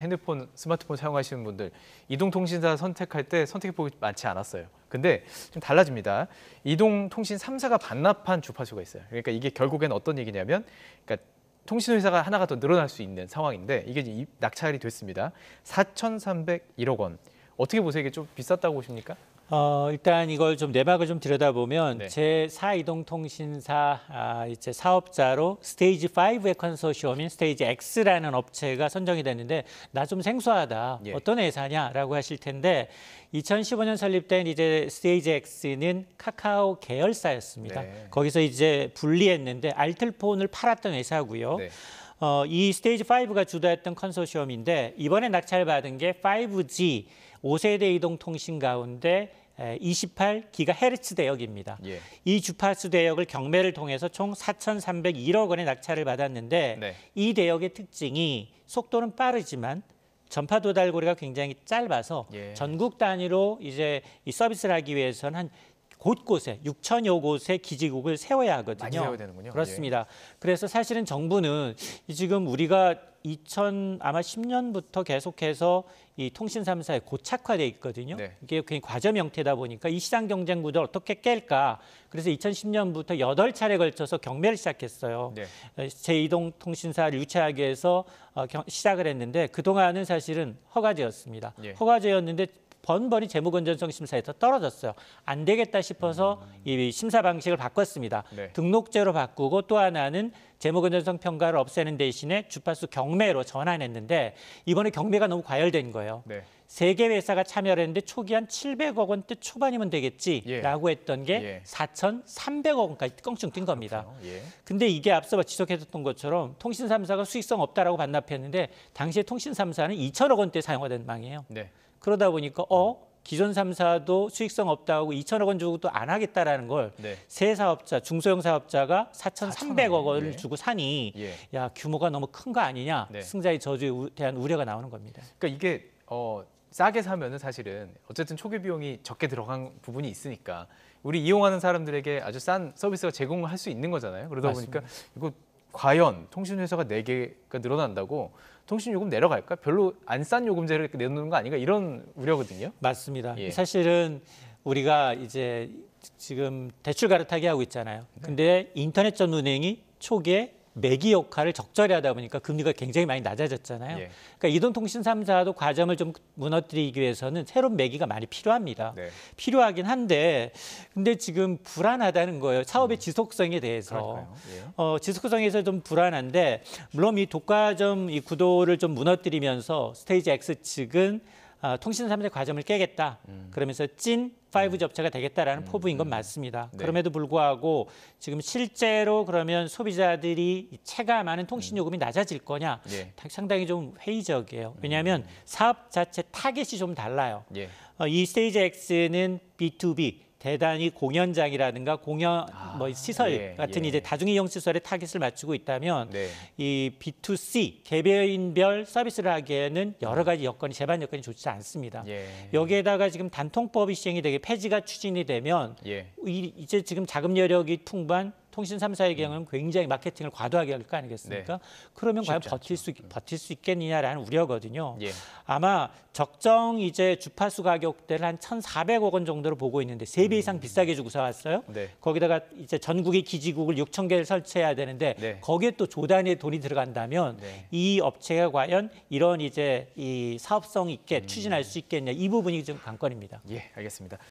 핸드폰, 스마트폰 사용하시는 분들 이동통신사 선택할 때 선택폭이 많지 않았어요. 근데 좀 달라집니다. 이동통신 3사가 반납한 주파수가 있어요. 그러니까 이게 결국엔 어떤 얘기냐면, 그러니까 통신회사가 하나가 더 늘어날 수 있는 상황인데 이게 이제 낙찰이 됐습니다. 4,301억 원. 어떻게 보세요? 이게 좀 비쌌다고 보십니까? 일단 이걸 좀 내막을 좀 들여다보면 네. 제4이동통신사 이제 사업자로 스테이지 5의 컨소시엄인 스테이지 X라는 업체가 선정이 됐는데 나 좀 생소하다. 예. 어떤 회사냐라고 하실 텐데 2015년 설립된 이제 스테이지 X는 카카오 계열사였습니다. 네. 거기서 이제 분리했는데 알뜰폰을 팔았던 회사고요. 네. 이 스테이지 5가 주도했던 컨소시엄인데 이번에 낙찰받은 게 5G 5세대 이동통신 가운데 28GHz 대역입니다. 예. 이 주파수 대역을 경매를 통해서 총 4,301억 원의 낙찰을 받았는데 네. 이 대역의 특징이 속도는 빠르지만 전파 도달거리가 굉장히 짧아서 예. 전국 단위로 이제 이 서비스를 하기 위해서는 한 곳곳에 6천여 곳의 기지국을 세워야 하거든요. 많이 세워야 되는군요. 그렇습니다. 그래서 사실은 정부는 지금 우리가 아마 10년부터 계속해서 이 통신 3사에 고착화돼 있거든요. 네. 이게 그냥 과점 형태다 보니까 이 시장 경쟁 구도를 어떻게 깰까? 그래서 2010년부터 8차례 걸쳐서 경매를 시작했어요. 네. 제2동통신사를 유치하기 위해서 시작을 했는데 그동안은 사실은 허가제였습니다. 예. 허가제였는데 번번이 재무건전성 심사에서 떨어졌어요. 안 되겠다 싶어서 이 심사 방식을 바꿨습니다. 네. 등록제로 바꾸고 또 하나는 재무건전성 평가를 없애는 대신에 주파수 경매로 전환했는데 이번에 경매가 너무 과열된 거예요. 네. 3개 회사가 참여를 했는데 초기 한 700억 원대 초반이면 되겠지라고 예. 했던 게 예. 4,300억 원까지 껑충 뛴 겁니다. 예. 근데 이게 앞서 지적했던 것처럼 통신 3사가 수익성 없다라고 반납했는데 당시에 통신 3사는 2천억 원대 사용하던 망이에요. 네. 그러다 보니까 기존 3사도 수익성 없다고 2천억 원 주고 또 안 하겠다라는 걸 새 사업자, 중소형 사업자가 4,300억 원을 예. 주고 사니 예. 야 규모가 너무 큰 거 아니냐 네. 승자의 저주에 대한 우려가 나오는 겁니다. 그러니까 이게 싸게 사면은 사실은 어쨌든 초기 비용이 적게 들어간 부분이 있으니까 우리 이용하는 사람들에게 아주 싼 서비스가 제공을 할 수 있는 거잖아요. 그러다 맞습니다. 보니까 이거 과연 통신회사가 4개가 늘어난다고 통신 요금 내려갈까? 별로 안 싼 요금제를 내놓는 거 아닌가? 이런 우려거든요. 맞습니다. 예. 사실은 우리가 이제 지금 대출 갈아타기 하고 있잖아요. 근데 인터넷 전 은행이 초기에 매기 역할을 적절히 하다 보니까 금리가 굉장히 많이 낮아졌잖아요. 예. 그러니까 이동통신 3사도 과점을 좀 무너뜨리기 위해서는 새로운 매기가 많이 필요합니다. 네. 필요하긴 한데 근데 지금 불안하다는 거예요. 사업의 지속성에 대해서. 예. 지속성에서 좀 불안한데 물론 이 독과점 이 구도를 좀 무너뜨리면서 스테이지 X 측은 통신 3사 과점을 깨겠다. 그러면서 찐 5G 업체가 되겠다라는 포부인 건 맞습니다. 네. 그럼에도 불구하고 지금 실제로 그러면 소비자들이 체감하는 통신 요금이 낮아질 거냐? 예. 상당히 좀 회의적이에요. 왜냐하면 사업 자체 타겟이 좀 달라요. 예. 이 스테이지 X는 B2B 대단히 공연장이라든가 공연 시설 예, 같은 예. 이제 다중이용 시설에 타깃을 맞추고 있다면 네. 이 B2C 개별인별 서비스를 하기에는 여러 가지 여건이 제반 여건이 좋지 않습니다. 예. 여기에다가 지금 단통법이 시행이 되게 폐지가 추진이 되면 예. 이제 지금 자금 여력이 풍부한 통신 3사의 경우는 굉장히 마케팅을 과도하게 할 거 아니겠습니까? 그러면 과연 버틸 수 있겠느냐라는 우려거든요. 예. 아마 적정 이제 주파수 가격대를 한 1,400억 원 정도로 보고 있는데 3배 이상 비싸게 주고 사왔어요. 네. 거기다가 이제 전국의 기지국을 6천 개를 설치해야 되는데 네. 거기에 또 조 단위의 돈이 들어간다면 네. 이 업체가 과연 이런 이제 이 사업성 있게 추진할 수 있겠냐 이 부분이 좀 관건입니다. 예, 알겠습니다.